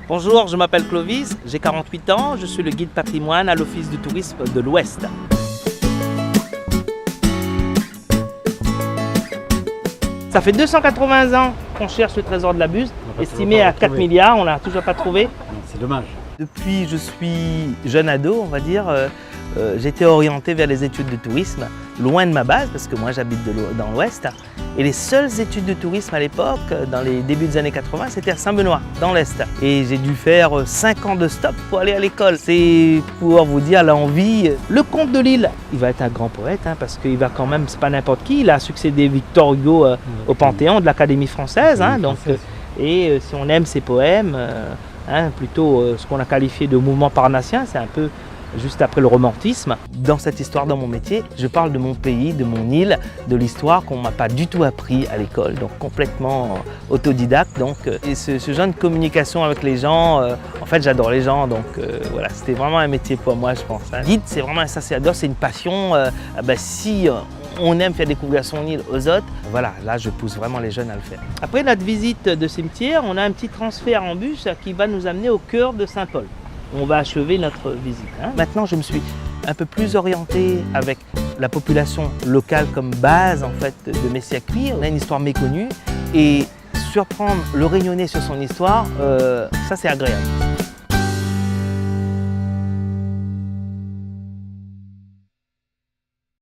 Bonjour, je m'appelle Clovis, j'ai 48 ans, je suis le guide patrimoine à l'Office du tourisme de l'Ouest. Ça fait 280 ans qu'on cherche le trésor de la Buse, estimé à 4 milliards, on ne l'a toujours pas trouvé. C'est dommage. Depuis je suis jeune ado, on va dire, j'ai été orienté vers les études de tourisme, loin de ma base, parce que moi j'habite dans l'Ouest. Et les seules études de tourisme à l'époque, dans les débuts des années 80, c'était à Saint-Benoît, dans l'Est. Et j'ai dû faire 5 ans de stop pour aller à l'école. C'est pour vous dire l'envie. Le comte de Lille, il va être un grand poète, hein, parce qu'il va quand même, c'est pas n'importe qui, il a succédé Victor Hugo au Panthéon de l'Académie française. Hein, donc, et si on aime ses poèmes, plutôt ce qu'on a qualifié de mouvement parnassien, c'est un peu juste après le romantisme. Dans cette histoire, dans mon métier, je parle de mon pays, de mon île, de l'histoire qu'on ne m'a pas du tout appris à l'école, donc complètement autodidacte. Donc, et ce genre de communication avec les gens, en fait j'adore les gens, donc voilà, c'était vraiment un métier pour moi, je pense. Hein. Guide, c'est vraiment un sacerdoce, c'est une passion. Si on aime faire découvrir son île aux autres, voilà, là je pousse vraiment les jeunes à le faire. Après notre visite de cimetière, on a un petit transfert en bus qui va nous amener au cœur de Saint-Paul. On va achever notre visite. Hein. Maintenant, je me suis un peu plus orienté avec la population locale comme base en fait, de mes circuits. On a une histoire méconnue et surprendre le Réunionnais sur son histoire, ça c'est agréable.